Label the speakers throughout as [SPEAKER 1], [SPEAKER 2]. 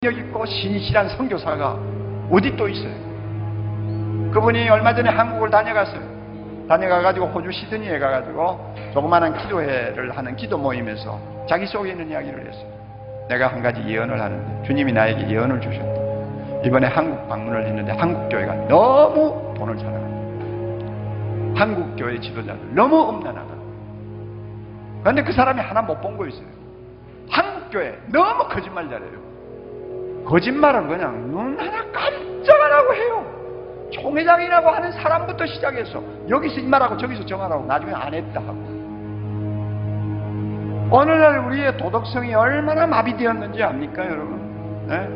[SPEAKER 1] 능력 있고 신실한 선교사가 어디 또 있어요? 그분이 얼마 전에 한국을 다녀갔어요. 다녀가가지고 호주 시드니에 가가지고 조그마한 기도회를 하는 기도 모임에서 자기 속에 있는 이야기를 했어요. 내가 한 가지 예언을 하는데 주님이 나에게 예언을 주셨다. 이번에 한국 방문을 했는데 한국 교회가 너무 돈을 사랑한다. 한국 교회 지도자들 너무 엄난하다. 그런데 그 사람이 하나 못 본 거 있어요. 한국 교회 너무 거짓말 잘해요. 거짓말은 그냥 눈 하나 깜짝 안 하고 해요. 총회장이라고 하는 사람부터 시작해서 여기서 이 말하고 저기서 저 말하고 나중에 안 했다 하고. 오늘날 우리의 도덕성이 얼마나 마비되었는지 압니까 여러분? 네?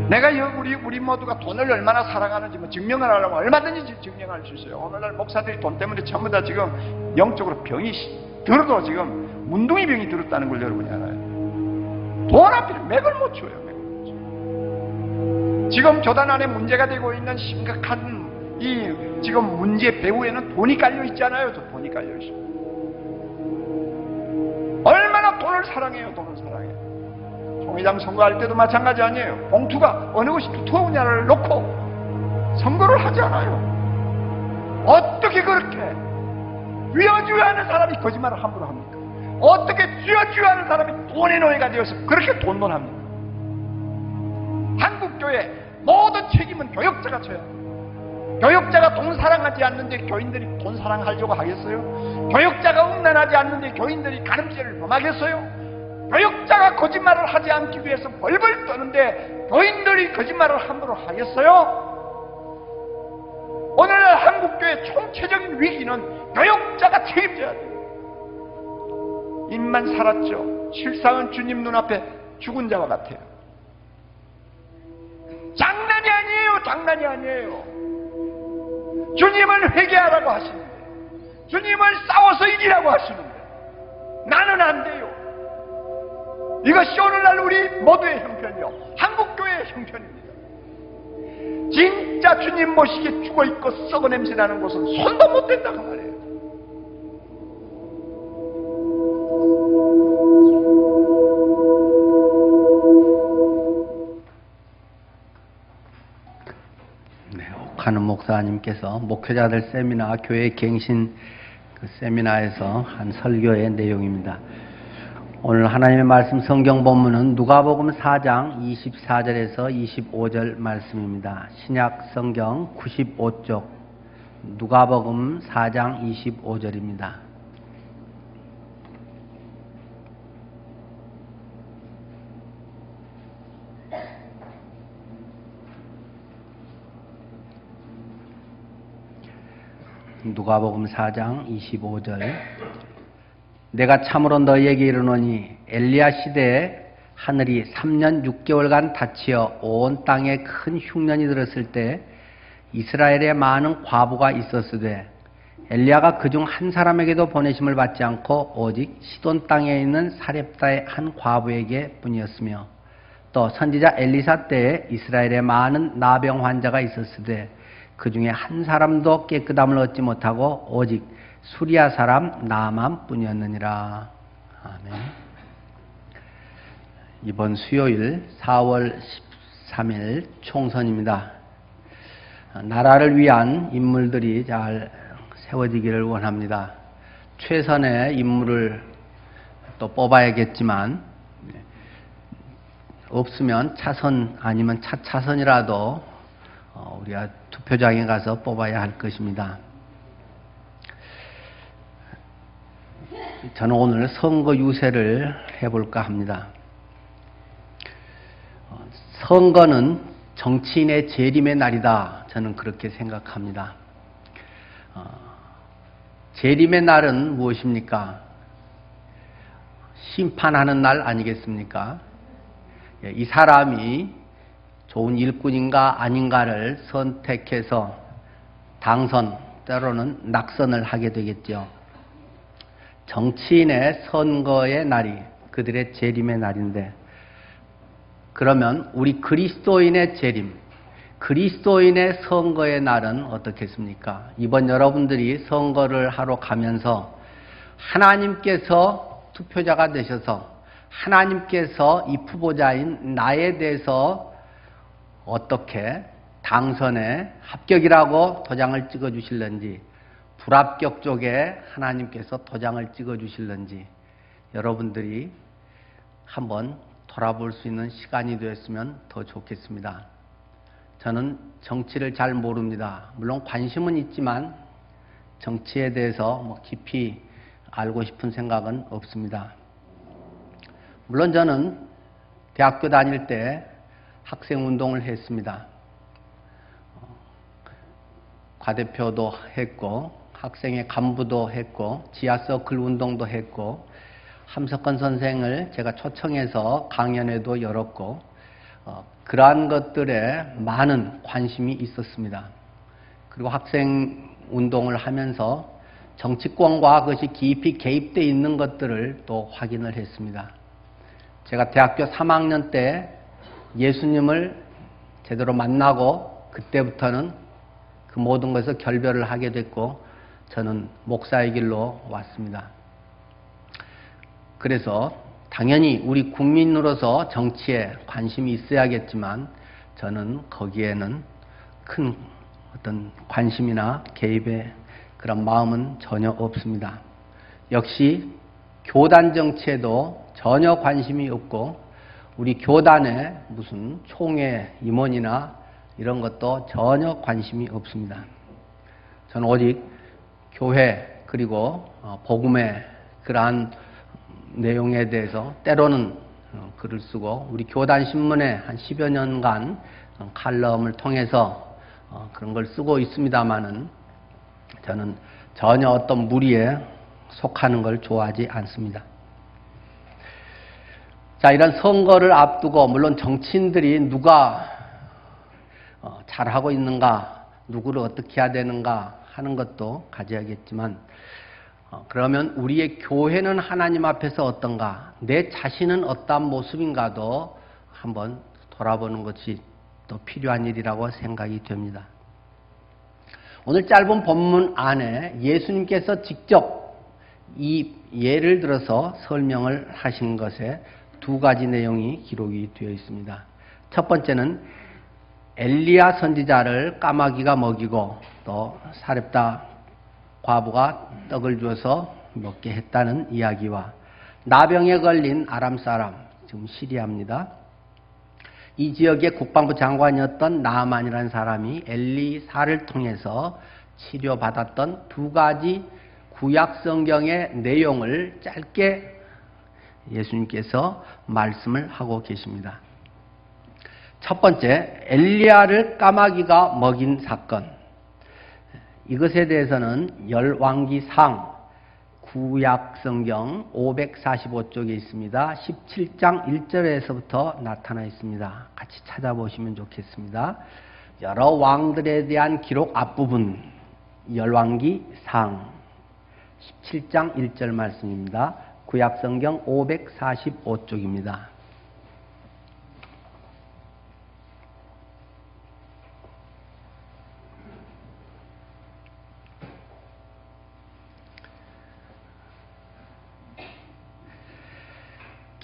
[SPEAKER 1] 내가 우리 모두가 돈을 얼마나 사랑하는지 뭐 증명을 하려면 얼마든지 증명할 수 있어요. 오늘날 목사들이 돈 때문에 전부 다 지금 영적으로 병이 들어도 지금 문둥이 병이 들었다는 걸 여러분이 알아요. 돈 앞에 맥을 못 쳐요. 맥을 못 쳐요. 지금 교단 안에 문제가 되고 있는 심각한 이 지금 문제 배후에는 돈이 깔려 있잖아요. 저 돈이 깔려 있어요. 얼마나 돈을 사랑해요. 돈을 사랑해요. 총회장 선거할 때도 마찬가지 아니에요. 봉투가 어느 것이 두터우냐를 놓고 선거를 하지 않아요. 어떻게 그렇게 쥐어쥐어하는 사람이 거짓말을 함부로 합니까? 어떻게 쥐어쥐어하는 사람이 돈의 노예가 되어서 그렇게 돈돈합니까? 한국교회 모든 책임은 교역자가 져야 합니다. 교역자가 돈 사랑하지 않는데 교인들이 돈 사랑하려고 하겠어요? 교역자가 음란하지 않는데 교인들이 간음죄를 범하겠어요? 교역자가 거짓말을 하지 않기 위해서 벌벌 떠는데 교인들이 거짓말을 함부로 하겠어요? 오늘날 한국교회 총체적인 위기는 교역자가 책임져야 돼요. 입만 살았죠. 실상은 주님 눈앞에 죽은 자와 같아요. 장난이 아니에요. 장난이 아니에요. 주님을 회개하라고 하시는데, 주님을 싸워서 이기라고 하시는데 나는 안 돼요. 이것이 오늘날 우리 모두의 형편이요, 한국교회의 형편입니다. 진짜 주님 모시기에 죽어있고 썩어 냄새나는 곳은 손도 못 댄다 그 말이에요.
[SPEAKER 2] 하는 목사님께서 목회자들 세미나, 교회 갱신 그 세미나에서 한 설교의 내용입니다. 오늘 하나님의 말씀 성경 본문은 누가복음 4장 24절에서 25절 말씀입니다. 신약 성경 95쪽 누가복음 4장 25절입니다. 누가복음 4장 25절. 내가 참으로 너희에게 이르노니 엘리야 시대에 하늘이 3년 6개월간 닫히어 온 땅에 큰 흉년이 들었을 때 이스라엘에 많은 과부가 있었으되 엘리야가 그중 한 사람에게도 보내심을 받지 않고 오직 시돈 땅에 있는 사렙다의 한 과부에게 뿐이었으며, 또 선지자 엘리사 때에 이스라엘에 많은 나병 환자가 있었으되 그 중에 한 사람도 깨끗함을 얻지 못하고 오직 수리아 사람 나만 뿐이었느니라. 아멘. 이번 수요일 4월 13일 총선입니다. 나라를 위한 인물들이 잘 세워지기를 원합니다. 최선의 인물을 또 뽑아야겠지만 없으면 차선 아니면 차차선이라도 우리가 투표장에 가서 뽑아야 할 것입니다. 저는 오늘 선거 유세를 해볼까 합니다. 선거는 정치인의 재림의 날이다. 저는 그렇게 생각합니다. 재림의 날은 무엇입니까? 심판하는 날 아니겠습니까? 이 사람이 좋은 일꾼인가 아닌가를 선택해서 당선, 때로는 낙선을 하게 되겠죠. 정치인의 선거의 날이 그들의 재림의 날인데, 그러면 우리 그리스도인의 재림, 그리스도인의 선거의 날은 어떻겠습니까? 이번 여러분들이 선거를 하러 가면서 하나님께서 투표자가 되셔서 하나님께서 이 후보자인 나에 대해서 어떻게 당선에 합격이라고 도장을 찍어 주실는지, 불합격 쪽에 하나님께서 도장을 찍어 주실는지 여러분들이 한번 돌아볼 수 있는 시간이 되었으면 더 좋겠습니다. 저는 정치를 잘 모릅니다. 물론 관심은 있지만 정치에 대해서 깊이 알고 싶은 생각은 없습니다. 물론 저는 대학교 다닐 때 학생운동을 했습니다. 과대표도 했고 학생회 간부도 했고 지하서클 운동도 했고 함석헌 선생을 제가 초청해서 강연회도 열었고 그러한 것들에 많은 관심이 있었습니다. 그리고 학생운동을 하면서 정치권과 그것이 깊이 개입되어 있는 것들을 또 확인을 했습니다. 제가 대학교 3학년 때 예수님을 제대로 만나고 그때부터는 그 모든 것에서 결별을 하게 됐고 저는 목사의 길로 왔습니다. 그래서 당연히 우리 국민으로서 정치에 관심이 있어야겠지만 저는 거기에는 큰 어떤 관심이나 개입의 그런 마음은 전혀 없습니다. 역시 교단 정치에도 전혀 관심이 없고 우리 교단에 무슨 총회 임원이나 이런 것도 전혀 관심이 없습니다. 저는 오직 교회 그리고 복음의 그러한 내용에 대해서 때로는 글을 쓰고 우리 교단 신문에 한 10여 년간 칼럼을 통해서 그런 걸 쓰고 있습니다만은 저는 전혀 어떤 무리에 속하는 걸 좋아하지 않습니다. 자, 이런 선거를 앞두고 물론 정치인들이 누가 잘하고 있는가, 누구를 어떻게 해야 되는가 하는 것도 가져야겠지만 그러면 우리의 교회는 하나님 앞에서 어떤가, 내 자신은 어떠한 모습인가도 한번 돌아보는 것이 또 필요한 일이라고 생각이 됩니다. 오늘 짧은 본문 안에 예수님께서 직접 이 예를 들어서 설명을 하신 것에 두 가지 내용이 기록이 되어 있습니다. 첫 번째는 엘리야 선지자를 까마귀가 먹이고 또 사렙다 과부가 떡을 주어서 먹게 했다는 이야기와 나병에 걸린 아람 사람, 지금 시리아입니다. 이 지역의 국방부 장관이었던 나아만이라는 사람이 엘리사를 통해서 치료받았던 두 가지 구약 성경의 내용을 짧게 예수님께서 말씀을 하고 계십니다. 첫 번째, 엘리야를 까마귀가 먹인 사건. 이것에 대해서는 열왕기상 구약성경 545쪽에 있습니다. 17장 1절에서부터 나타나 있습니다. 같이 찾아보시면 좋겠습니다. 여러 왕들에 대한 기록 앞부분 열왕기상 17장 1절 말씀입니다. 구약성경 545쪽입니다.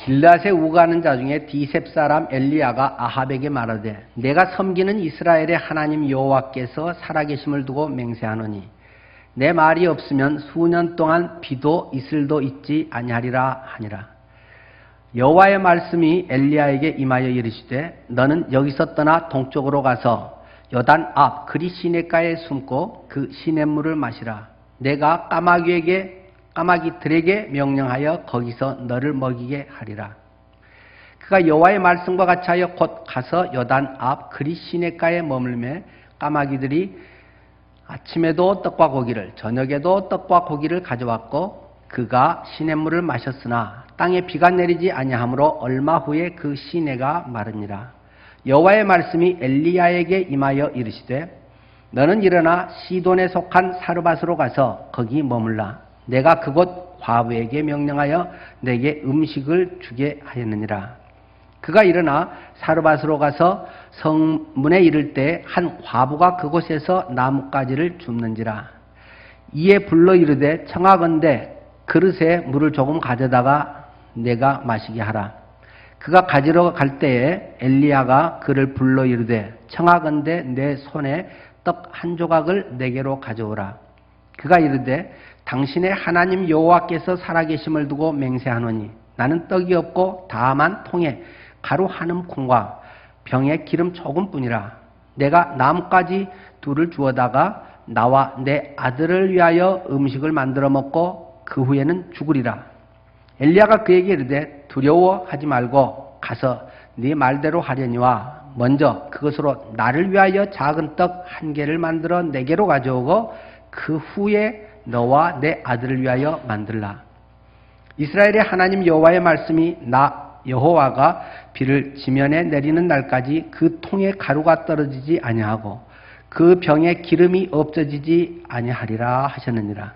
[SPEAKER 2] 길앗에 우가는 자 중에 디셉 사람 엘리야가 아합에게 말하되 내가 섬기는 이스라엘의 하나님 여호와께서 살아계심을 두고 맹세하노니 내 말이 없으면 수년 동안 비도 이슬도 있지 아니하리라 하니라. 여호와의 말씀이 엘리야에게 임하여 이르시되 너는 여기서 떠나 동쪽으로 가서 요단 앞 그리 시냇가에 숨고 그 시냇물을 마시라. 내가 까마귀들에게 명령하여 거기서 너를 먹이게 하리라. 그가 여호와의 말씀과 같이 하여 곧 가서 요단 앞 그리 시냇가에 머물매 까마귀들이 아침에도 떡과 고기를 저녁에도 떡과 고기를 가져왔고 그가 시냇물을 마셨으나 땅에 비가 내리지 아니하므로 얼마 후에 그 시내가 마르니라. 여호와의 말씀이 엘리야에게 임하여 이르시되 너는 일어나 시돈에 속한 사르밧으로 가서 거기 머물라. 내가 그곳 과부에게 명령하여 내게 음식을 주게 하였느니라. 그가 일어나 사르밧으로 가서 성문에 이를 때 한 과부가 그곳에서 나뭇가지를 줍는지라. 이에 불러 이르되 청하건대 그릇에 물을 조금 가져다가 내가 마시게 하라. 그가 가지러 갈 때에 엘리야가 그를 불러 이르되 청하건대 내 손에 떡 한 조각을 내게로 가져오라. 그가 이르되 당신의 하나님 여호와께서 살아계심을 두고 맹세하노니 나는 떡이 없고 다만 통에 가루 한 움큼과 병에 기름 조금뿐이라. 내가 나뭇가지 둘을 주어다가 나와 내 아들을 위하여 음식을 만들어 먹고 그 후에는 죽으리라. 엘리야가 그에게 이르되 두려워하지 말고 가서 네 말대로 하려니와 먼저 그것으로 나를 위하여 작은 떡 한 개를 만들어 내게로 가져오고 그 후에 너와 내 아들을 위하여 만들라. 이스라엘의 하나님 여호와의 말씀이 나 여호와가 비를 지면에 내리는 날까지 그 통에 가루가 떨어지지 아니하고 그 병에 기름이 없어지지 아니하리라 하셨느니라.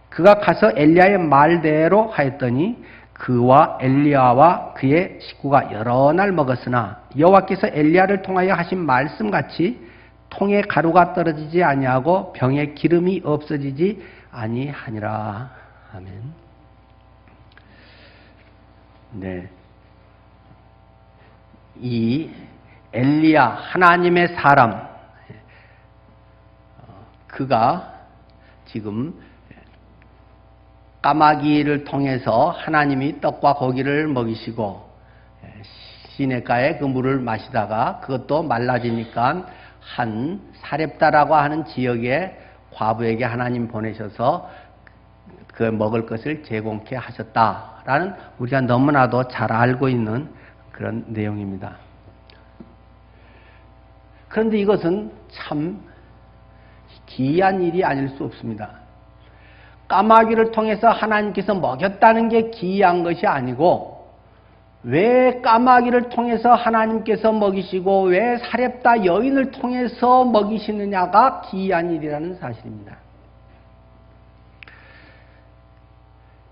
[SPEAKER 2] 그가 가서 엘리야의 말대로 하였더니 그와 엘리야와 그의 식구가 여러 날 먹었으나 여호와께서 엘리야를 통하여 하신 말씀같이 통에 가루가 떨어지지 아니하고 병에 기름이 없어지지 아니하니라. 아멘. 네. 이 엘리야 하나님의 사람, 그가 지금 까마귀를 통해서 하나님이 떡과 고기를 먹이시고 시냇가에 그 물을 마시다가 그것도 말라지니까 한 사렙다라고 하는 지역의 과부에게 하나님 보내셔서 그 먹을 것을 제공케 하셨다라는 우리가 너무나도 잘 알고 있는 그런 내용입니다. 그런데 이것은 참 기이한 일이 아닐 수 없습니다. 까마귀를 통해서 하나님께서 먹였다는 게 기이한 것이 아니고 왜 까마귀를 통해서 하나님께서 먹이시고 왜 사렙다 여인을 통해서 먹이시느냐가 기이한 일이라는 사실입니다.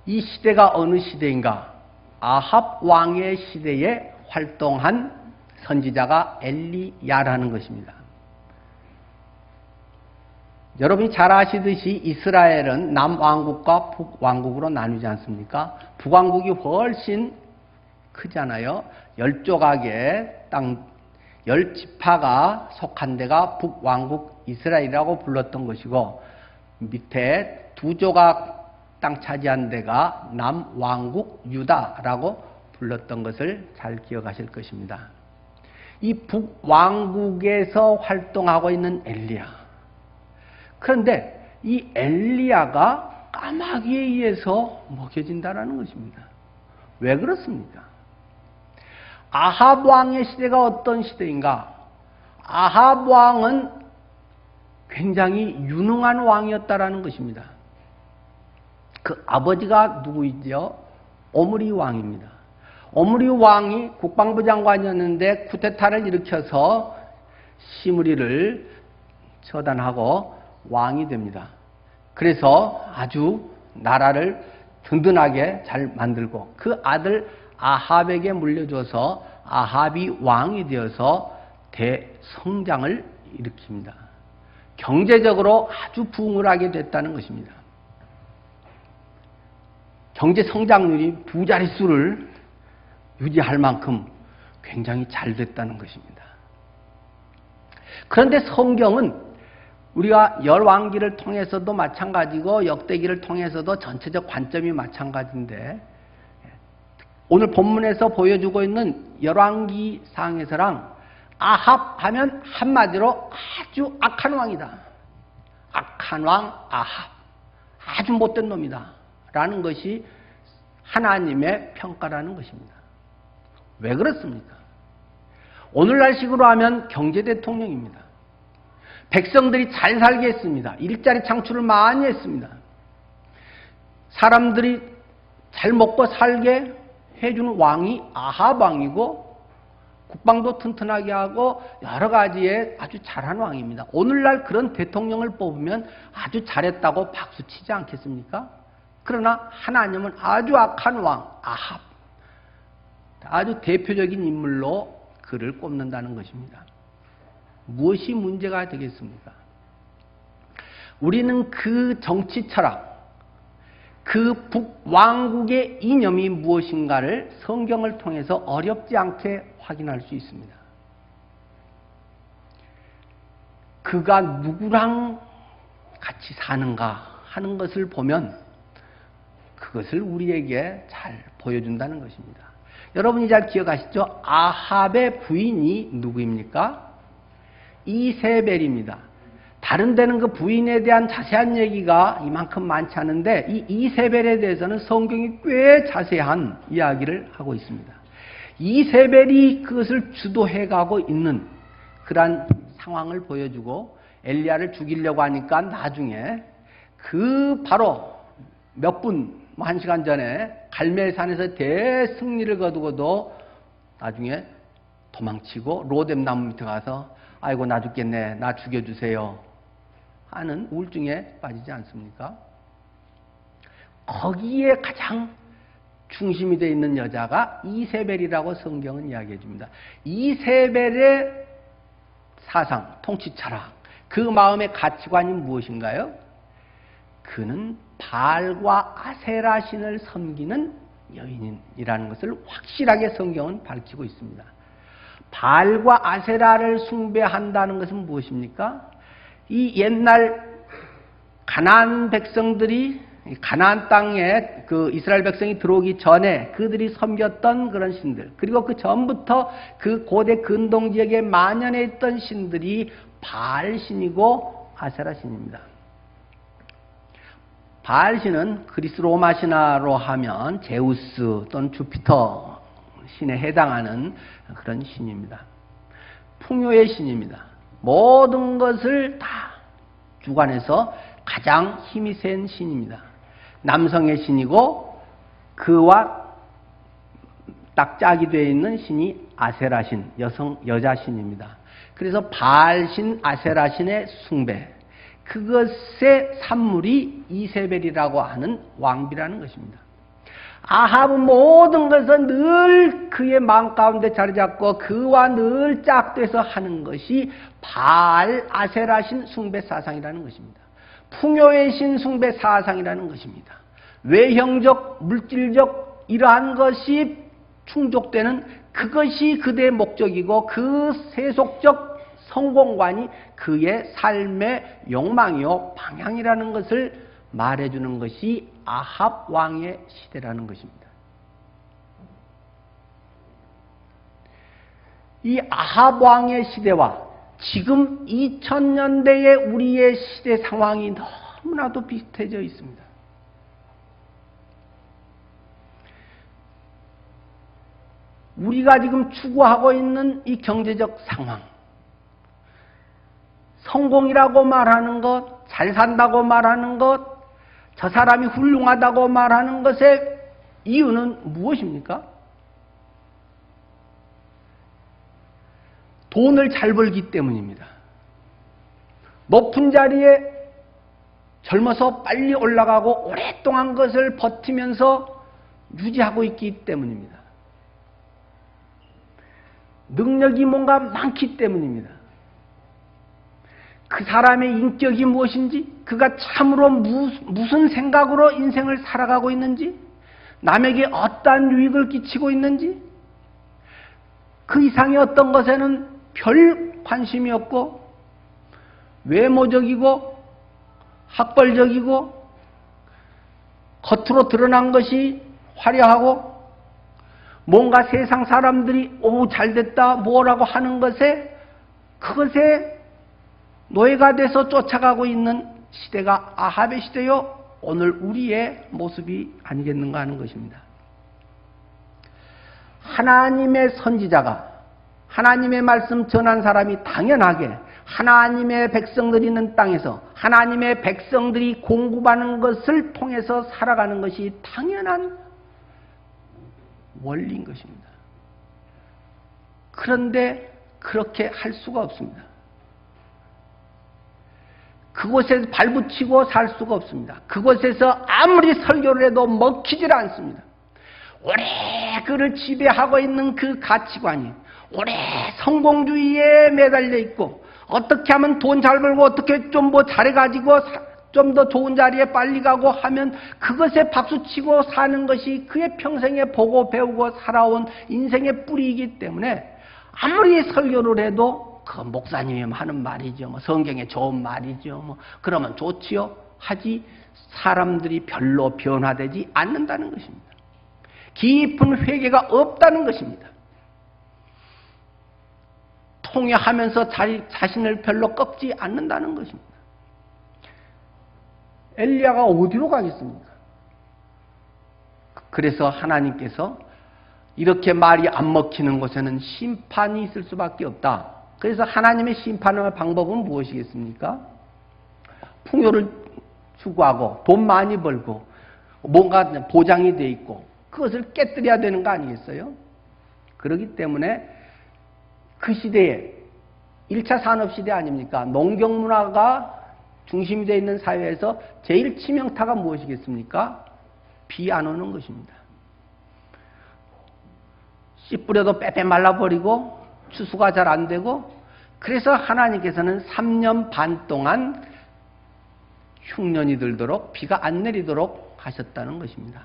[SPEAKER 2] 이 시대가 어느 시대인가? 아합 왕의 시대에 활동한 선지자가 엘리야라는 것입니다. 여러분이 잘 아시듯이 이스라엘은 남왕국과 북왕국으로 나누지 않습니까? 북왕국이 훨씬 크잖아요. 10조각의 땅, 10지파가 속한 데가 북왕국 이스라엘이라고 불렀던 것이고 밑에 2조각 땅 차지한 데가 남왕국 유다라고 불렀던 것을 잘 기억하실 것입니다. 이 북왕국에서 활동하고 있는 엘리야. 그런데 이 엘리야가 까마귀에 의해서 먹여진다는 것입니다. 왜 그렇습니까? 아합 왕의 시대가 어떤 시대인가? 아합 왕은 굉장히 유능한 왕이었다라는 것입니다. 그 아버지가 누구이죠? 오므리 왕입니다. 오므리 왕이 국방부 장관이었는데 쿠데타를 일으켜서 시므리를 처단하고 왕이 됩니다. 그래서 아주 나라를 든든하게 잘 만들고 그 아들 아합에게 물려줘서 아합이 왕이 되어서 대성장을 일으킵니다. 경제적으로 아주 부흥을 하게 됐다는 것입니다. 경제 성장률이 2자릿수를 유지할 만큼 굉장히 잘 됐다는 것입니다. 그런데 성경은 우리가 열왕기를 통해서도 마찬가지고 역대기를 통해서도 전체적 관점이 마찬가지인데 오늘 본문에서 보여주고 있는 열왕기 상에서랑 아합 하면 한마디로 아주 악한 왕이다. 악한 왕 아합. 아주 못된 놈이다. 라는 것이 하나님의 평가라는 것입니다. 왜 그렇습니까? 오늘날식으로 하면 경제대통령입니다. 백성들이 잘 살게 했습니다. 일자리 창출을 많이 했습니다. 사람들이 잘 먹고 살게 해주는 왕이 아합 왕이고 국방도 튼튼하게 하고 여러 가지에 아주 잘한 왕입니다. 오늘날 그런 대통령을 뽑으면 아주 잘했다고 박수치지 않겠습니까? 그러나 하나님은 아주 악한 왕 아합, 아주 대표적인 인물로 그를 꼽는다는 것입니다. 무엇이 문제가 되겠습니까? 우리는 그 정치 철학, 그 북왕국의 이념이 무엇인가를 성경을 통해서 어렵지 않게 확인할 수 있습니다. 그가 누구랑 같이 사는가 하는 것을 보면 그것을 우리에게 잘 보여준다는 것입니다. 여러분이 잘 기억하시죠? 아합의 부인이 누구입니까? 이세벨입니다. 다른 데는 그 부인에 대한 자세한 얘기가 이만큼 많지 않은데 이 이세벨에 대해서는 성경이 꽤 자세한 이야기를 하고 있습니다. 이세벨이 그것을 주도해가고 있는 그러한 상황을 보여주고 엘리야를 죽이려고 하니까 나중에 그 바로 몇 분, 한 시간 전에 갈멜산에서 대승리를 거두고도 나중에 도망치고 로뎀 나무 밑에 가서 아이고 나 죽겠네, 나 죽여주세요 하는 우울증에 빠지지 않습니까? 거기에 가장 중심이 되어 있는 여자가 이세벨이라고 성경은 이야기해 줍니다. 이세벨의 사상, 통치 철학, 그 마음의 가치관이 무엇인가요? 그는 바알과 아세라 신을 섬기는 여인이라는 것을 확실하게 성경은 밝히고 있습니다. 바알과 아세라를 숭배한다는 것은 무엇입니까? 이 옛날 가나안 백성들이 가나안 땅에 그 이스라엘 백성이 들어오기 전에 그들이 섬겼던 그런 신들, 그리고 그 전부터 그 고대 근동 지역에 만연해 있던 신들이 바알 신이고 아세라 신입니다. 바알 신은 그리스 로마 신화로 하면 제우스 또는 주피터 신에 해당하는 그런 신입니다. 풍요의 신입니다. 모든 것을 다 주관해서 가장 힘이 센 신입니다. 남성의 신이고 그와 딱 짝이 되어 있는 신이 아세라 신, 여자 신입니다. 그래서 바알 신, 아세라 신의 숭배, 그것의 산물이 이세벨이라고 하는 왕비라는 것입니다. 아합은 모든 것을 늘 그의 마음 가운데 자리 잡고 그와 늘 짝돼서 하는 것이 바알, 아세라 신 숭배 사상이라는 것입니다. 풍요의 신 숭배 사상이라는 것입니다. 외형적, 물질적 이러한 것이 충족되는 그것이 그대의 목적이고 그 세속적 성공관이 그의 삶의 욕망이요 방향이라는 것을 말해주는 것이 아합 왕의 시대라는 것입니다. 이 아합 왕의 시대와 지금 2000년대의 우리의 시대 상황이 너무나도 비슷해져 있습니다. 우리가 지금 추구하고 있는 이 경제적 상황, 성공이라고 말하는 것, 잘 산다고 말하는 것, 저 사람이 훌륭하다고 말하는 것의 이유는 무엇입니까? 돈을 잘 벌기 때문입니다. 높은 자리에 젊어서 빨리 올라가고 오랫동안 그것을 버티면서 유지하고 있기 때문입니다. 능력이 뭔가 많기 때문입니다. 그 사람의 인격이 무엇인지, 그가 참으로 무슨 생각으로 인생을 살아가고 있는지, 남에게 어떠한 유익을 끼치고 있는지, 그 이상의 어떤 것에는 별 관심이 없고 외모적이고 학벌적이고 겉으로 드러난 것이 화려하고 뭔가 세상 사람들이 오 잘됐다 뭐라고 하는 것에 그것에 노예가 돼서 쫓아가고 있는 시대가 아합의 시대요 오늘 우리의 모습이 아니겠는가 하는 것입니다. 하나님의 선지자가 하나님의 말씀 전한 사람이 당연하게 하나님의 백성들이 있는 땅에서 하나님의 백성들이 공급하는 것을 통해서 살아가는 것이 당연한 원리인 것입니다. 그런데 그렇게 할 수가 없습니다. 그곳에서 발붙이고 살 수가 없습니다. 그곳에서 아무리 설교를 해도 먹히질 않습니다. 오래 그를 지배하고 있는 그 가치관이 오래 성공주의에 매달려 있고 어떻게 하면 돈 잘 벌고 어떻게 좀 뭐 잘해가지고 좀 더 좋은 자리에 빨리 가고 하면 그것에 박수치고 사는 것이 그의 평생에 보고 배우고 살아온 인생의 뿌리이기 때문에 아무리 설교를 해도 그 목사님이 하는 말이죠. 뭐 성경에 좋은 말이죠. 뭐 그러면 좋지요. 하지 사람들이 별로 변화되지 않는다는 것입니다. 깊은 회개가 없다는 것입니다. 통회하면서 자신을 별로 꺾지 않는다는 것입니다. 엘리야가 어디로 가겠습니까? 그래서 하나님께서 이렇게 말이 안 먹히는 곳에는 심판이 있을 수밖에 없다. 그래서 하나님의 심판의 방법은 무엇이겠습니까? 풍요를 추구하고 돈 많이 벌고 뭔가 보장이 돼 있고 그것을 깨뜨려야 되는 거 아니겠어요? 그렇기 때문에 그 시대에 1차 산업시대 아닙니까? 농경문화가 중심이 되어 있는 사회에서 제일 치명타가 무엇이겠습니까? 비 안 오는 것입니다. 씨 뿌려도 빼빼 말라버리고 추수가 잘 안 되고 그래서 하나님께서는 3년 반 동안 흉년이 들도록 비가 안 내리도록 하셨다는 것입니다.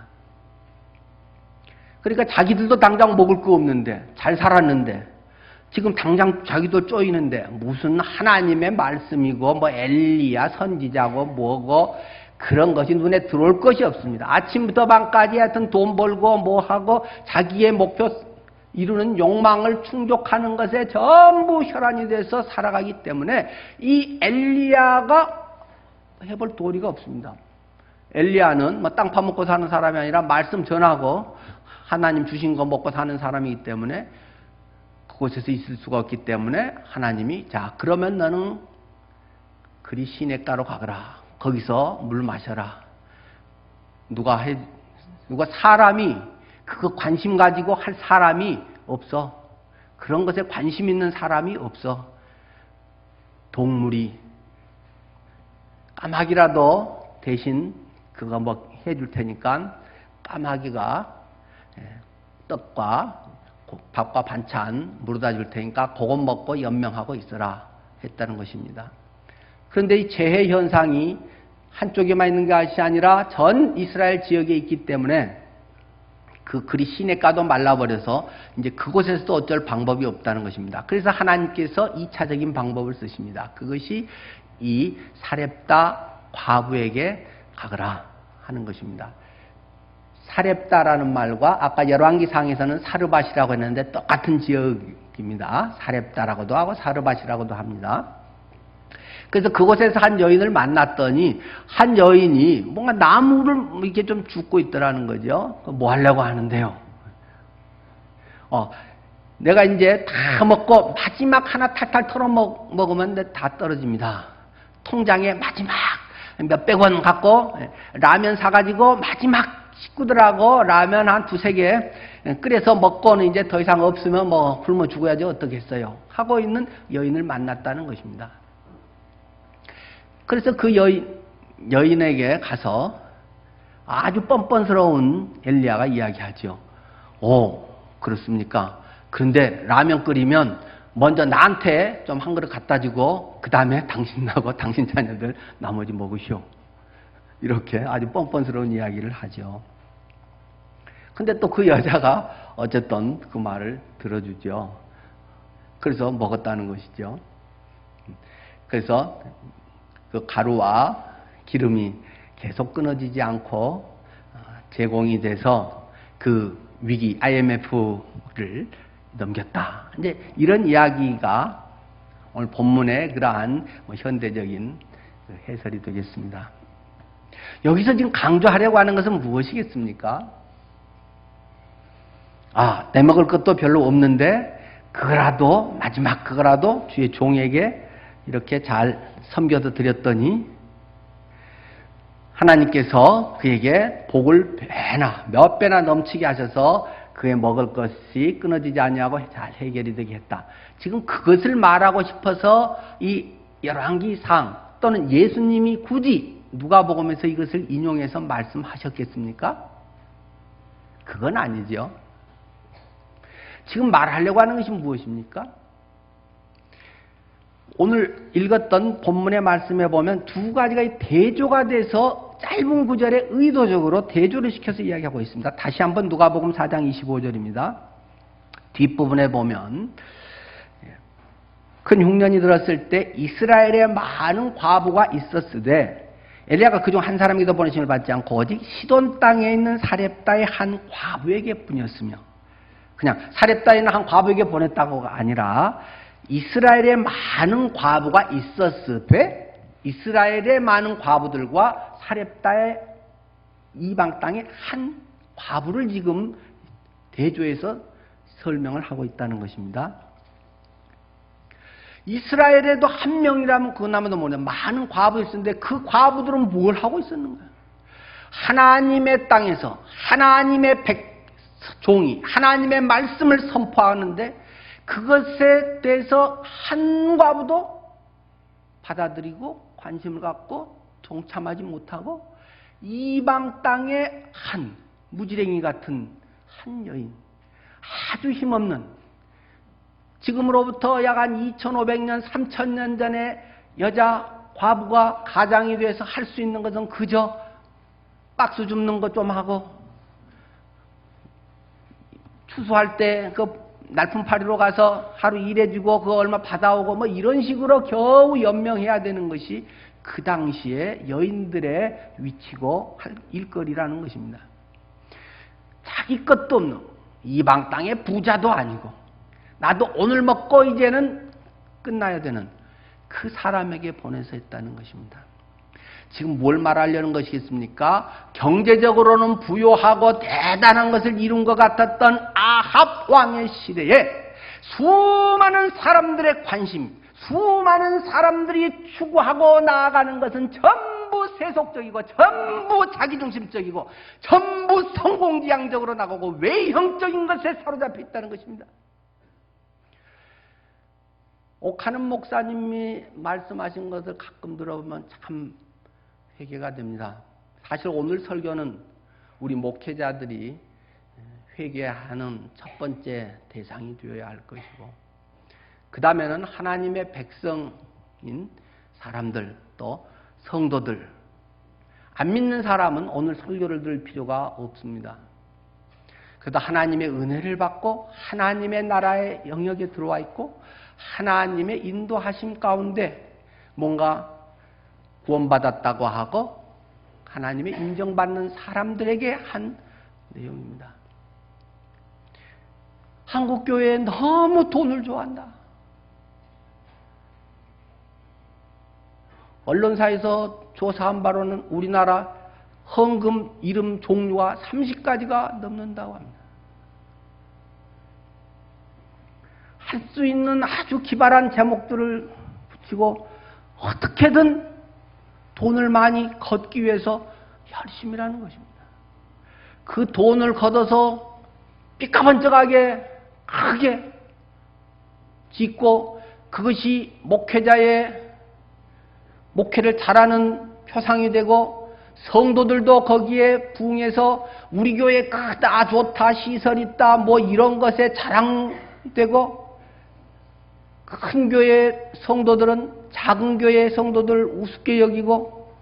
[SPEAKER 2] 그러니까 자기들도 당장 먹을 거 없는데 잘 살았는데 지금 당장 자기도 쪼이는데 무슨 하나님의 말씀이고 뭐 엘리야 선지자고 뭐고 그런 것이 눈에 들어올 것이 없습니다. 아침부터 밤까지 하여튼 돈 벌고 뭐 하고 자기의 목표 이루는 욕망을 충족하는 것에 전부 혈안이 돼서 살아가기 때문에 이 엘리야가 해볼 도리가 없습니다. 엘리야는 뭐 땅 파먹고 사는 사람이 아니라 말씀 전하고 하나님 주신 거 먹고 사는 사람이기 때문에 그곳에서 있을 수가 없기 때문에 하나님이 자 그러면 너는 그리 시냇가로 가거라. 거기서 물 마셔라. 누가 사람이 그거 관심 가지고 할 사람이 없어. 그런 것에 관심 있는 사람이 없어. 동물이 까마귀라도 대신 그거 뭐 해줄 테니까 까마귀가 떡과 밥과 반찬 물어다 줄 테니까 그것 먹고 연명하고 있어라 했다는 것입니다. 그런데 이 재해 현상이 한쪽에만 있는 것이 아니라 전 이스라엘 지역에 있기 때문에 그 그리 시냇가도 말라버려서 이제 그곳에서도 어쩔 방법이 없다는 것입니다. 그래서 하나님께서 2차적인 방법을 쓰십니다. 그것이 이 사렙다 과부에게 가거라 하는 것입니다. 사렙다라는 말과 아까 열왕기상에서는 사르밧이라고 했는데 똑같은 지역입니다. 사렙다라고도 하고 사르밧이라고도 합니다. 그래서 그곳에서 한 여인을 만났더니 한 여인이 뭔가 나무를 이렇게 좀 줍고 있더라는 거죠. 뭐 하려고 하는데요? 내가 이제 다 먹고 마지막 하나 탈탈 털어 먹으면 다 떨어집니다. 통장에 마지막 몇백 원 갖고 라면 사가지고 마지막 식구들하고 라면 한 두세 개 끓여서 먹고는 이제 더 이상 없으면 뭐 굶어 죽어야지 어떻겠어요. 하고 있는 여인을 만났다는 것입니다. 그래서 그 여인에게 가서 아주 뻔뻔스러운 엘리야가 이야기하죠. 오, 그렇습니까? 그런데 라면 끓이면 먼저 나한테 좀 한 그릇 갖다 주고 그 다음에 당신하고 당신 자녀들 나머지 먹으시오. 이렇게 아주 뻔뻔스러운 이야기를 하죠. 근데 또 그 여자가 어쨌든 그 말을 들어주죠. 그래서 먹었다는 것이죠. 그래서 그 가루와 기름이 계속 끊어지지 않고 제공이 돼서 그 위기 IMF를 넘겼다. 이제 이런 이야기가 오늘 본문의 그러한 현대적인 해설이 되겠습니다. 여기서 지금 강조하려고 하는 것은 무엇이겠습니까? 내 먹을 것도 별로 없는데 그거라도 마지막 그거라도 주의 종에게 이렇게 잘 섬겨서 드렸더니 하나님께서 그에게 복을 몇 배나 넘치게 하셔서 그의 먹을 것이 끊어지지 아니하고 잘 해결이 되게 했다. 지금 그것을 말하고 싶어서 이 열왕기상 또는 예수님이 굳이 누가복음에서 이것을 인용해서 말씀하셨겠습니까? 그건 아니죠. 지금 말하려고 하는 것이 무엇입니까? 오늘 읽었던 본문의 말씀에 보면 두 가지가 대조가 돼서 짧은 구절에 의도적으로 대조를 시켜서 이야기하고 있습니다. 다시 한번 누가복음 4장 25절입니다. 뒷부분에 보면 큰 흉년이 들었을 때 이스라엘에 많은 과부가 있었으되 엘리야가 그중 한 사람에게도 보내심을 받지 않고 오직 시돈 땅에 있는 사렙다의 한 과부에게 뿐이었으며, 그냥 사렙다에 있는 한 과부에게 보냈다고가 아니라 이스라엘에 많은 과부가 있었으되 이스라엘의 많은 과부들과 사렙다의 이방 땅의 한 과부를 지금 대조해서 설명을 하고 있다는 것입니다. 이스라엘에도 한 명이라면 그나마도 뭐냐, 많은 과부가 있었는데 그 과부들은 뭘 하고 있었는가? 하나님의 땅에서 하나님의 종이 하나님의 말씀을 선포하는데 그것에 대해서 한 과부도 받아들이고 관심을 갖고 동참하지 못하고 이방 땅의 한 무지랭이 같은 한 여인, 아주 힘없는, 지금으로부터 약 한 2500년 3000년 전에 여자 과부가 가장이 돼서 할 수 있는 것은 그저 박수 줍는 것 좀 하고 추수할 때 그 날품파리로 가서 하루 일해주고 그거 얼마 받아오고 뭐 이런 식으로 겨우 연명해야 되는 것이 그 당시에 여인들의 위치고 할 일거리라는 것입니다. 자기 것도 없는, 이방 땅의 부자도 아니고 나도 오늘 먹고 이제는 끝나야 되는 그 사람에게 보내서 했다는 것입니다. 지금 뭘 말하려는 것이겠습니까? 경제적으로는 부유하고 대단한 것을 이룬 것 같았던 아합 왕의 시대에 수많은 사람들의 관심, 수많은 사람들이 추구하고 나아가는 것은 전부 세속적이고 전부 자기중심적이고 전부 성공지향적으로 나가고 외형적인 것에 사로잡혀 있다는 것입니다. 옥하는 목사님이 말씀하신 것을 가끔 들어보면 참 회개가 됩니다. 사실 오늘 설교는 우리 목회자들이 회개하는 첫 번째 대상이 되어야 할 것이고, 그 다음에는 하나님의 백성인 사람들, 또 성도들, 안 믿는 사람은 오늘 설교를 들을 필요가 없습니다. 그래도 하나님의 은혜를 받고 하나님의 나라의 영역에 들어와 있고 하나님의 인도하심 가운데 뭔가 구원받았다고 하고 하나님의 인정받는 사람들에게 한 내용입니다. 한국교회에 너무 돈을 좋아한다. 언론사에서 조사한 바로는 우리나라 헌금 이름 종류가 30가지가 넘는다고 합니다. 할 수 있는 아주 기발한 제목들을 붙이고 어떻게든 돈을 많이 걷기 위해서 열심히 하는 것입니다. 그 돈을 걷어서 삐까번쩍하게 크게 짓고 그것이 목회자의 목회를 잘하는 표상이 되고 성도들도 거기에 부응해서 우리 교회 크다, 좋다, 시설 있다, 뭐 이런 것에 자랑되고 큰 교회 성도들은 작은 교회 성도들 우습게 여기고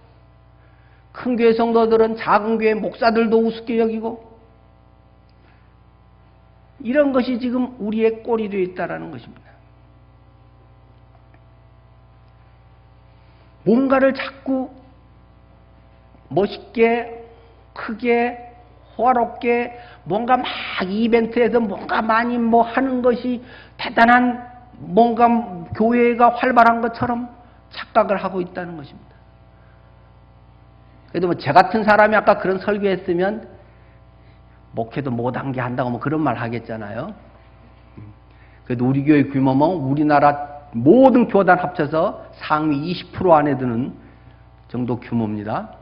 [SPEAKER 2] 큰 교회 성도들은 작은 교회 목사들도 우습게 여기고 이런 것이 지금 우리의 꼴이 되어 있다는 것입니다. 뭔가를 자꾸 멋있게 크게 호화롭게 뭔가 막 이벤트에서 뭔가 많이 뭐 하는 것이 대단한 뭔가 교회가 활발한 것처럼 착각을 하고 있다는 것입니다. 그래도 뭐 제 같은 사람이 아까 그런 설교했으면 목회도 못한 게 한다고 뭐 그런 말 하겠잖아요. 그래도 우리 교회 규모는 우리나라 모든 교단 합쳐서 상위 20% 안에 드는 정도 규모입니다.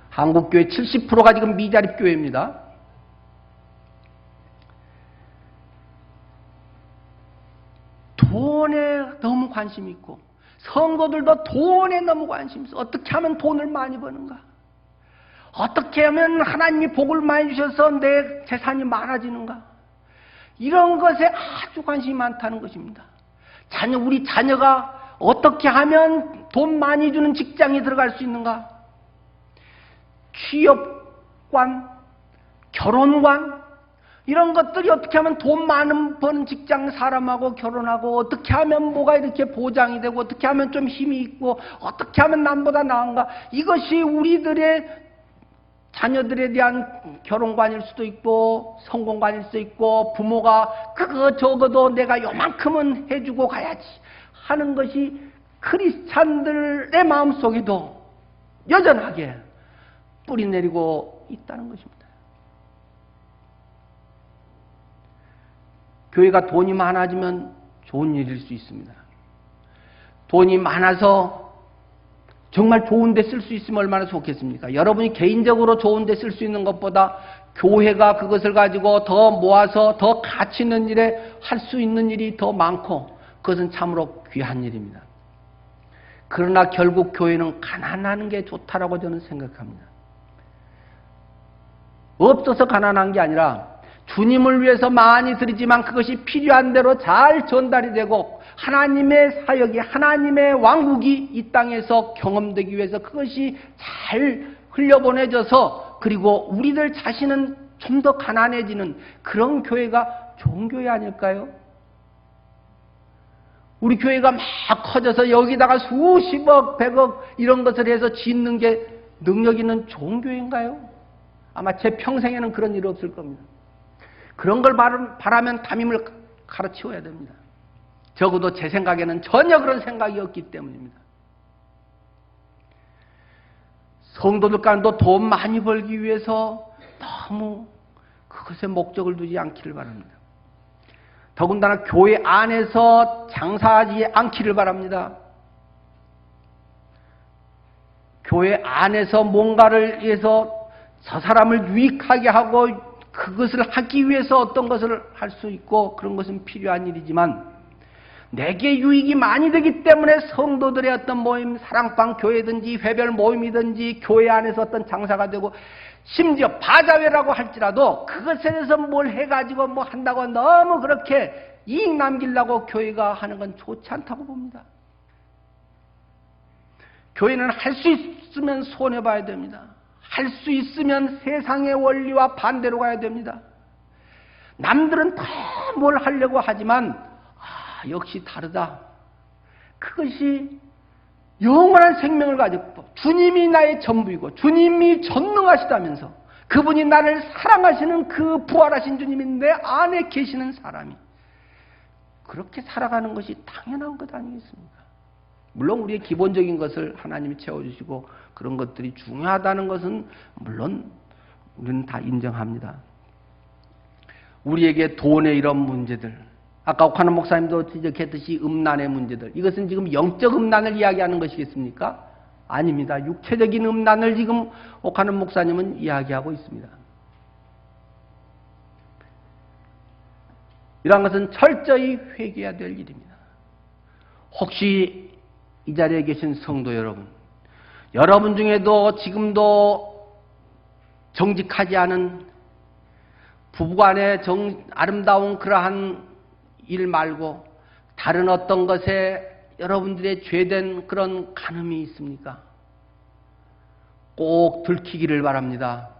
[SPEAKER 2] 한국교회 70%가 지금 미자립교회입니다. 돈에 너무 관심이 있고 성도들도 돈에 너무 관심이 있어. 어떻게 하면 돈을 많이 버는가? 어떻게 하면 하나님이 복을 많이 주셔서 내 재산이 많아지는가? 이런 것에 아주 관심이 많다는 것입니다. 우리 자녀가 어떻게 하면 돈 많이 주는 직장에 들어갈 수 있는가? 취업관, 결혼관, 이런 것들이 어떻게 하면 돈 많은 버는 직장 사람하고 결혼하고, 어떻게 하면 뭐가 이렇게 보장이 되고, 어떻게 하면 좀 힘이 있고, 어떻게 하면 남보다 나은가? 이것이 우리들의 자녀들에 대한 결혼관일 수도 있고, 성공관일 수도 있고, 부모가 그거 적어도 내가 요만큼은 해주고 가야지 하는 것이 크리스찬들의 마음속에도 여전하게 뿌리내리고 있다는 것입니다. 교회가 돈이 많아지면 좋은 일일 수 있습니다. 돈이 많아서 정말 좋은 데 쓸 수 있으면 얼마나 좋겠습니까? 여러분이 개인적으로 좋은 데 쓸 수 있는 것보다 교회가 그것을 가지고 더 모아서 더 가치 있는 일에 할 수 있는 일이 더 많고, 그것은 참으로 귀한 일입니다. 그러나 결국 교회는 가난한 게 좋다라고 저는 생각합니다. 없어서 가난한 게 아니라 주님을 위해서 많이 드리지만 그것이 필요한 대로 잘 전달이 되고, 하나님의 사역이, 하나님의 왕국이 이 땅에서 경험되기 위해서 그것이 잘 흘려보내져서, 그리고 우리들 자신은 좀 더 가난해지는 그런 교회가 좋은 교회 아닐까요? 우리 교회가 막 커져서 여기다가 수십억, 백억 이런 것을 해서 짓는 게 능력 있는 좋은 교회인가요? 아마 제 평생에는 그런 일 없을 겁니다. 그런 걸 바라면 담임을 가르치워야 됩니다. 적어도 제 생각에는 전혀 그런 생각이 없기 때문입니다. 성도들 간도 돈 많이 벌기 위해서 너무 그것에 목적을 두지 않기를 바랍니다. 더군다나 교회 안에서 장사하지 않기를 바랍니다. 교회 안에서 뭔가를 위해서 저 사람을 유익하게 하고 그것을 하기 위해서 어떤 것을 할 수 있고, 그런 것은 필요한 일이지만, 내게 유익이 많이 되기 때문에 성도들의 어떤 모임, 사랑방 교회든지 회별 모임이든지 교회 안에서 어떤 장사가 되고, 심지어 바자회라고 할지라도 그것에 대해서 뭘 해가지고 뭐 한다고 너무 그렇게 이익 남기려고 교회가 하는 건 좋지 않다고 봅니다. 교회는 할 수 있으면 손해봐야 됩니다. 할 수 있으면 세상의 원리와 반대로 가야 됩니다. 남들은 다 뭘 하려고 하지만 역시 다르다. 그것이 영원한 생명을 가지고 주님이 나의 전부이고 주님이 전능하시다면서 그분이 나를 사랑하시는 그 부활하신 주님이 내 안에 계시는 사람이 그렇게 살아가는 것이 당연한 것 아니겠습니까? 물론 우리의 기본적인 것을 하나님이 채워주시고 그런 것들이 중요하다는 것은 물론 우리는 다 인정합니다. 우리에게 돈의 이런 문제들, 아까 옥하는 목사님도 지적했듯이 음란의 문제들, 이것은 지금 영적 음란을 이야기하는 것이겠습니까? 아닙니다. 육체적인 음란을 지금 옥하는 목사님은 이야기하고 있습니다. 이러한 것은 철저히 회개해야 될 일입니다. 혹시 이 자리에 계신 성도 여러분, 여러분 중에도 지금도 정직하지 않은 부부간의 아름다운 그러한 일 말고 다른 어떤 것에 여러분들의 죄된 그런 간음이 있습니까? 꼭 들키기를 바랍니다.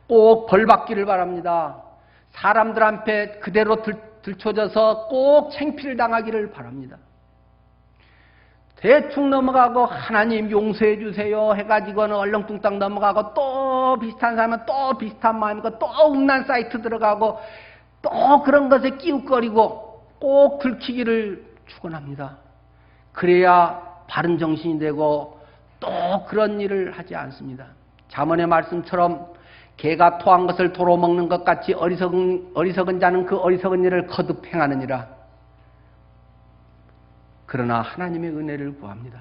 [SPEAKER 2] 꼭 벌받기를 바랍니다. 사람들 앞에 그대로 들춰져서 꼭 창피를 당하기를 바랍니다. 대충 넘어가고 하나님 용서해 주세요 해가지고는 얼렁뚱땅 넘어가고 또 비슷한 사람은 또 비슷한 마음이고 또 음란 사이트 들어가고 또 그런 것에 끼웃거리고 꼭 들키기를 축원합니다. 그래야 바른 정신이 되고 또 그런 일을 하지 않습니다. 잠언의 말씀처럼 개가 토한 것을 도로 먹는 것 같이 어리석은 자는 그 어리석은 일을 거듭 행하느니라. 그러나 하나님의 은혜를 구합니다.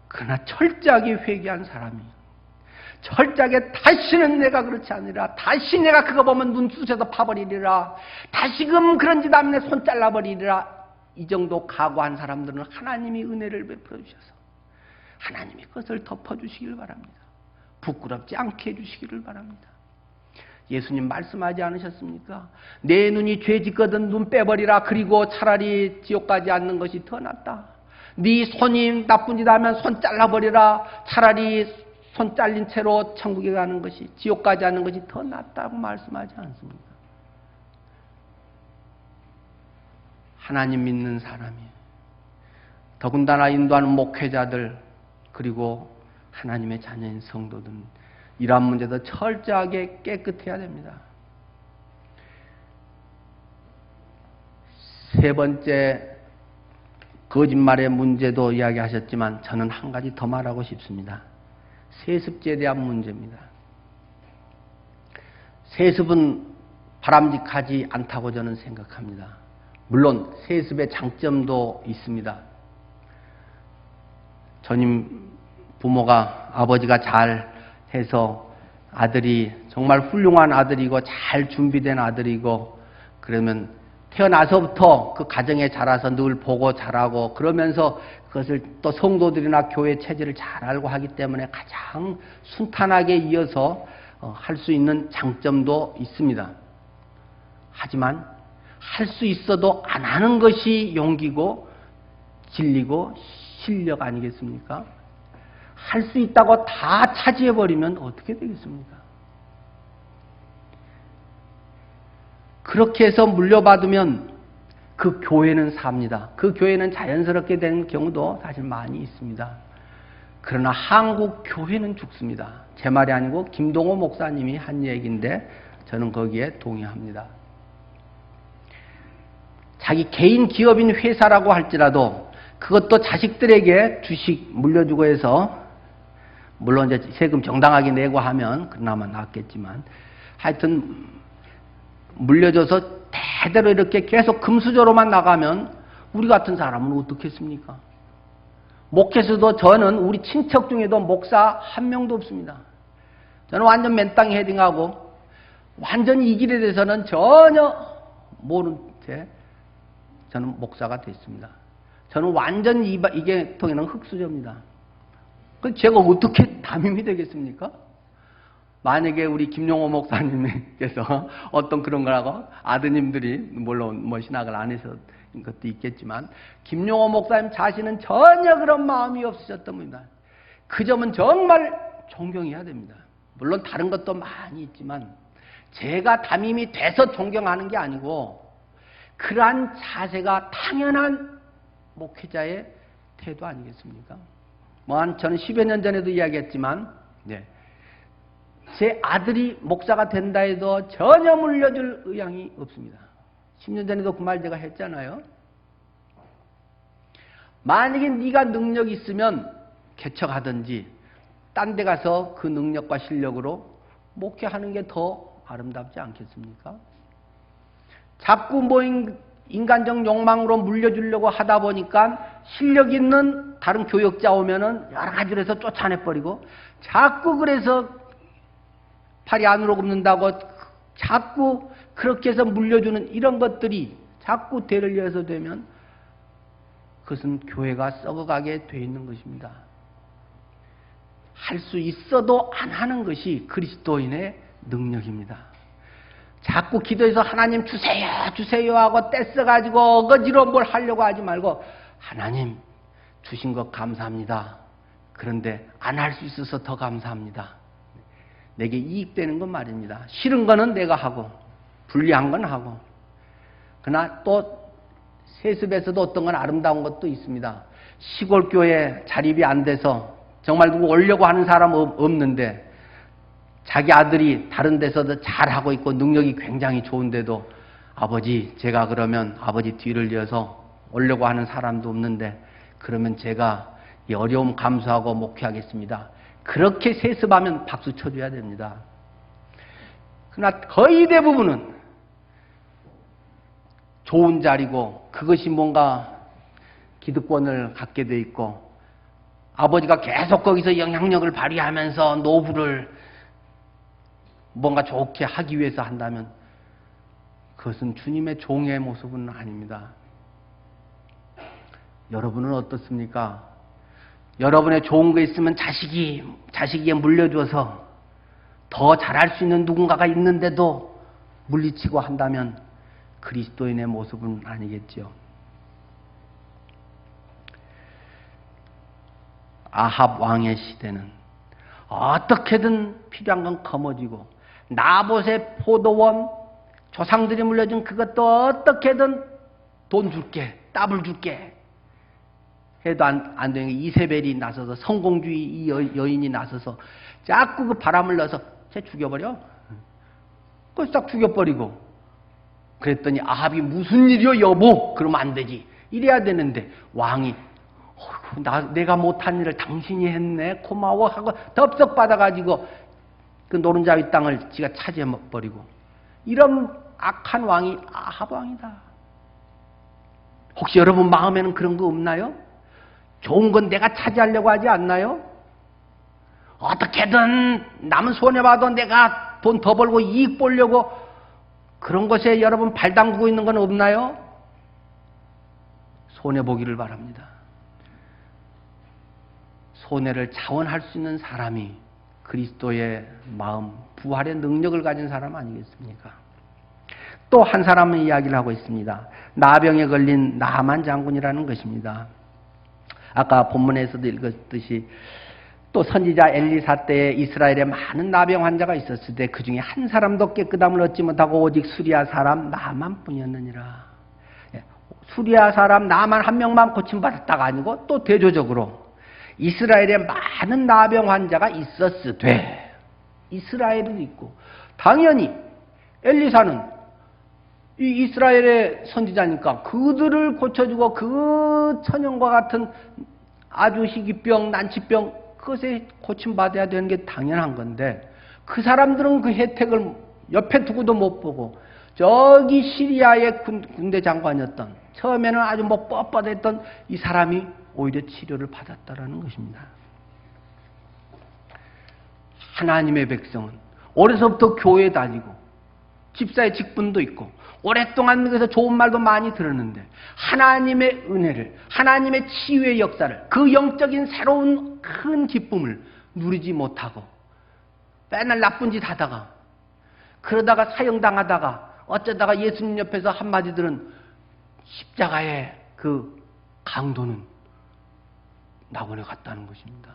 [SPEAKER 2] 그러나 철저하게 회개한 사람이 철저하게 다시는 내가 그렇지 않으리라, 다시 내가 그거 보면 눈 쑤셔서 파버리리라, 다시금 그런 짓 하면 내 손 잘라버리리라, 이 정도 각오한 사람들은 하나님이 은혜를 베풀어 주셔서 하나님이 그것을 덮어주시길 바랍니다. 부끄럽지 않게 해주시기를 바랍니다. 예수님 말씀하지 않으셨습니까? 내 눈이 죄 짓거든 눈 빼버리라. 그리고 차라리 지옥 가지 않는 것이 더 낫다. 네 손이 나쁜 짓 하면 손 잘라버리라. 차라리 손 잘린 채로 천국에 가는 것이, 지옥 가지 않는 것이 더 낫다고 말씀하지 않습니까? 하나님 믿는 사람이, 더군다나 인도하는 목회자들, 그리고 하나님의 자녀인 성도들은 이러한 문제도 철저하게 깨끗해야 됩니다. 세 번째, 거짓말의 문제도 이야기하셨지만 저는 한 가지 더 말하고 싶습니다. 세습죄에 대한 문제입니다. 세습은 바람직하지 않다고 저는 생각합니다. 물론 세습의 장점도 있습니다. 전임 부모가, 아버지가 잘 해서 아들이 정말 훌륭한 아들이고 잘 준비된 아들이고, 그러면 태어나서부터 그 가정에 자라서 늘 보고 자라고, 그러면서 그것을 또 성도들이나 교회 체질을 잘 알고 하기 때문에 가장 순탄하게 이어서 할 수 있는 장점도 있습니다. 하지만 할 수 있어도 안 하는 것이 용기고 진리고 실력 아니겠습니까? 할 수 있다고 다 차지해버리면 어떻게 되겠습니까? 그렇게 해서 물려받으면 그 교회는 삽니다. 그 교회는 자연스럽게 되는 경우도 사실 많이 있습니다. 그러나 한국 교회는 죽습니다. 제 말이 아니고 김동호 목사님이 한 얘기인데 저는 거기에 동의합니다. 자기 개인 기업인 회사라고 할지라도 그것도 자식들에게 주식 물려주고 해서, 물론 이제 세금 정당하게 내고 하면 그나마 낫겠지만, 하여튼 물려줘서 대대로 이렇게 계속 금수저로만 나가면 우리 같은 사람은 어떻겠습니까? 목회에서도 저는 우리 친척 중에도 목사 한 명도 없습니다. 저는 완전 맨땅에 헤딩하고 완전히 이 길에 대해서는 전혀 모르는 채 저는 목사가 됐습니다. 저는 완전 이게 통에는 흙수저입니다. 제가 어떻게 담임이 되겠습니까? 만약에 우리 김용호 목사님께서 어떤 그런 거라고 아드님들이 물론 뭐 신학을 안 해서 것도 있겠지만, 김용호 목사님 자신은 전혀 그런 마음이 없으셨던 분입니다. 그 점은 정말 존경해야 됩니다. 물론 다른 것도 많이 있지만 제가 담임이 돼서 존경하는 게 아니고, 그러한 자세가 당연한 목회자의 태도 아니겠습니까? 저는 10여 년 전에도 이야기했지만, 제 아들이 목사가 된다 해도 전혀 물려줄 의향이 없습니다. 10년 전에도 그 말 제가 했잖아요. 만약에 네가 능력이 있으면 개척하든지 딴 데 가서 그 능력과 실력으로 목회하는 게 더 아름답지 않겠습니까? 자꾸 인간적 욕망으로 물려주려고 하다 보니까 실력 있는 다른 교역자 오면은 여러 가지로 해서 쫓아내버리고, 자꾸 그래서 팔이 안으로 굽는다고 자꾸 그렇게 해서 물려주는 이런 것들이 자꾸 대를 이어서 되면 그것은 교회가 썩어가게 돼 있는 것입니다. 할 수 있어도 안 하는 것이 그리스도인의 능력입니다. 자꾸 기도해서 하나님 주세요 주세요 하고 떼써가지고 어거지로 뭘 하려고 하지 말고, 하나님 주신 것 감사합니다. 그런데 안 할 수 있어서 더 감사합니다. 내게 이익되는 건 말입니다. 싫은 거는 내가 하고 불리한 건 하고. 그러나 또 세습에서도 어떤 건 아름다운 것도 있습니다. 시골 교회 자립이 안 돼서 정말 누구 오려고 하는 사람 없는데 자기 아들이 다른 데서도 잘하고 있고 능력이 굉장히 좋은데도, 아버지 제가 그러면 아버지 뒤를 이어서 오려고 하는 사람도 없는데 그러면 제가 이 어려움 감수하고 목회하겠습니다. 그렇게 세습하면 박수 쳐줘야 됩니다. 그러나 거의 대부분은 좋은 자리고 그것이 뭔가 기득권을 갖게 돼 있고, 아버지가 계속 거기서 영향력을 발휘하면서 노후를 뭔가 좋게 하기 위해서 한다면 그것은 주님의 종의 모습은 아닙니다. 여러분은 어떻습니까? 여러분의 좋은 거 있으면 자식이에 물려줘서 더 잘할 수 있는 누군가가 있는데도 물리치고 한다면 그리스도인의 모습은 아니겠죠. 아합 왕의 시대는 어떻게든 필요한 건 거머쥐고 나봇의 포도원, 조상들이 물려준 그것도 어떻게든 돈 줄게, 따블 줄게 해도 안 되는 게 이세벨이 나서서, 성공주의 이 여인이 나서서 자꾸 그 바람을 넣어서 쟤 죽여버려. 그걸 싹 죽여버리고. 그랬더니 아합이 무슨 일이요 여보? 그러면 안 되지. 이래야 되는데 왕이 내가 못한 일을 당신이 했네 고마워 하고 덥석 받아가지고 그 노른자위 땅을 지가 차지해버리고. 이런 악한 왕이 아합 왕이다. 혹시 여러분 마음에는 그런 거 없나요? 좋은 건 내가 차지하려고 하지 않나요? 어떻게든 남은 손해봐도 내가 돈 더 벌고 이익 보려고 그런 것에 여러분 발 담그고 있는 건 없나요? 손해보기를 바랍니다. 손해를 자원할 수 있는 사람이 그리스도의 마음, 부활의 능력을 가진 사람 아니겠습니까? 또 한 사람은 이야기를 하고 있습니다. 나병에 걸린 나만 장군이라는 것입니다. 아까 본문에서도 읽었듯이 또 선지자 엘리사 때에 이스라엘에 많은 나병 환자가 있었을 때 그 중에 한 사람도 깨끗함을 얻지 못하고 오직 수리아 사람 나만 뿐이었느니라. 수리아 사람 나만 한 명만 고침받았다가 아니고 또 대조적으로 이스라엘에 많은 나병 환자가 있었으되 이스라엘은 있고 당연히 엘리사는 이 이스라엘의 선지자니까 그들을 고쳐주고 그 천연과 같은 아주 희귀병, 난치병 그것에 고침받아야 되는 게 당연한 건데 그 사람들은 그 혜택을 옆에 두고도 못 보고 저기 시리아의 군대 장관이었던 처음에는 아주 뭐 뻣뻣했던 이 사람이 오히려 치료를 받았다라는 것입니다. 하나님의 백성은 어려서부터 교회에 다니고 집사의 직분도 있고 오랫동안 그래서 좋은 말도 많이 들었는데 하나님의 은혜를, 하나님의 치유의 역사를, 그 영적인 새로운 큰 기쁨을 누리지 못하고 맨날 나쁜 짓 하다가 그러다가 사형당하다가 어쩌다가 예수님 옆에서 한마디 들은 십자가의 그 강도는 낙원에 갔다는 것입니다.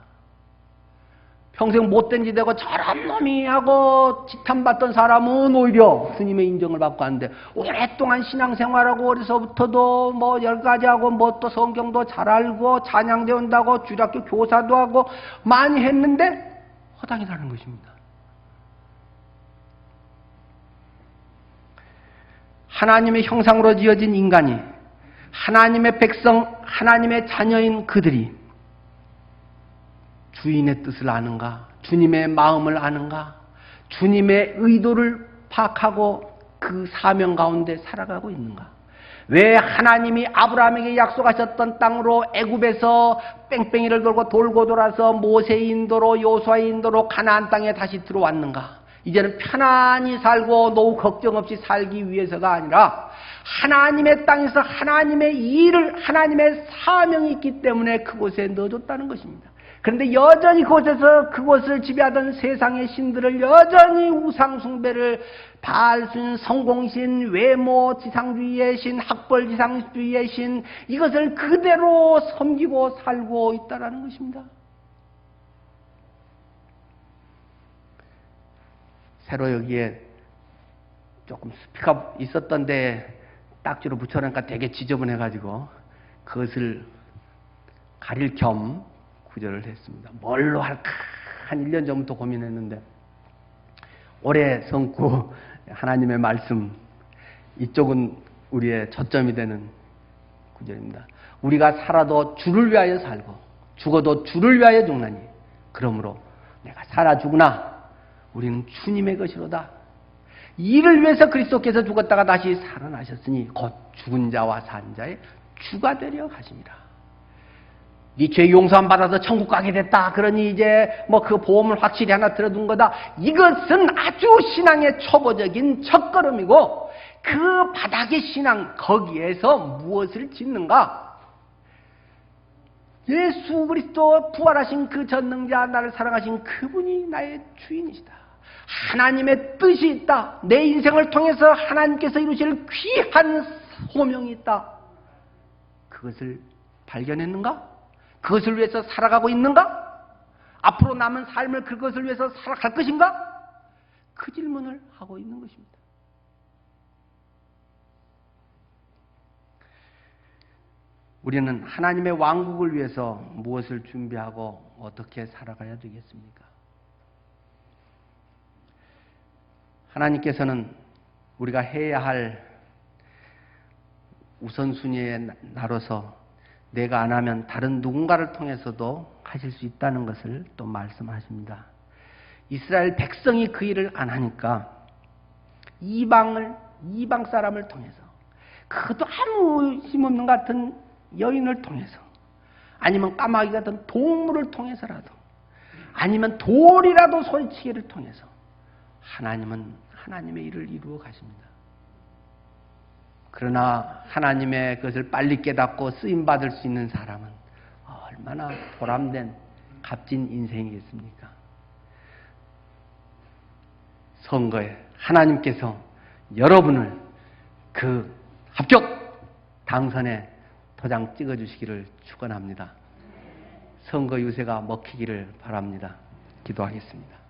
[SPEAKER 2] 평생 못된 짓 되고 저런 놈이 하고 지탄받던 사람은 오히려 스님의 인정을 받고 하는데 오랫동안 신앙생활하고 어려서부터도 뭐 10가지 하고 뭐 또 성경도 잘 알고 찬양대 온다고 주일학교 교사도 하고 많이 했는데 허당이라는 것입니다. 하나님의 형상으로 지어진 인간이 하나님의 백성, 하나님의 자녀인 그들이 주인의 뜻을 아는가? 주님의 마음을 아는가? 주님의 의도를 파악하고 그 사명 가운데 살아가고 있는가? 왜 하나님이 아브라함에게 약속하셨던 땅으로 애굽에서 뺑뺑이를 돌고 돌고 돌아서 모세의 인도로 여호수아의 인도로 가나안 땅에 다시 들어왔는가? 이제는 편안히 살고 노후 걱정 없이 살기 위해서가 아니라 하나님의 땅에서 하나님의 일을, 하나님의 사명이 있기 때문에 그곳에 넣어줬다는 것입니다. 그런데 여전히 그곳에서 그곳을 지배하던 세상의 신들을 여전히 우상숭배를 바알신, 성공신, 외모 지상주의의 신, 학벌 지상주의의 신 이것을 그대로 섬기고 살고 있다는 것입니다. 새로 여기에 조금 스피커 있었던데 딱지로 붙여놓으니까 되게 지저분해가지고 그것을 가릴 겸 구절을 했습니다. 뭘로 할까? 한 1년 전부터 고민했는데 올해 성구 하나님의 말씀 이쪽은 우리의 초점이 되는 구절입니다. 우리가 살아도 주를 위하여 살고 죽어도 주를 위하여 죽나니 그러므로 내가 살아 죽으나 우리는 주님의 것이로다. 이를 위해서 그리스도께서 죽었다가 다시 살아나셨으니 곧 죽은 자와 산 자의 주가 되려 가심이라. 네 죄 용서함 받아서 천국 가게 됐다. 그러니 이제 뭐 그 보험을 확실히 하나 들어둔 거다. 이것은 아주 신앙의 초보적인 첫걸음이고 그 바닥의 신앙 거기에서 무엇을 짓는가? 예수 그리스도 부활하신 그 전능자 나를 사랑하신 그분이 나의 주인이시다. 하나님의 뜻이 있다. 내 인생을 통해서 하나님께서 이루실 귀한 소명이 있다. 그것을 발견했는가? 그것을 위해서 살아가고 있는가? 앞으로 남은 삶을 그것을 위해서 살아갈 것인가? 그 질문을 하고 있는 것입니다. 우리는 하나님의 왕국을 위해서 무엇을 준비하고 어떻게 살아가야 되겠습니까? 하나님께서는 우리가 해야 할 우선순위에 나눠서 내가 안 하면 다른 누군가를 통해서도 하실 수 있다는 것을 또 말씀하십니다. 이스라엘 백성이 그 일을 안 하니까 이방 사람을 통해서, 그것도 아무 힘없는 같은 여인을 통해서, 아니면 까마귀 같은 동물을 통해서라도, 아니면 돌이라도 소리치기를 통해서 하나님은 하나님의 일을 이루어 가십니다. 그러나 하나님의 그것을 빨리 깨닫고 쓰임받을 수 있는 사람은 얼마나 보람된 값진 인생이겠습니까? 선거에 하나님께서 여러분을 그 합격 당선에 도장 찍어주시기를 축원합니다. 선거 유세가 먹히기를 바랍니다. 기도하겠습니다.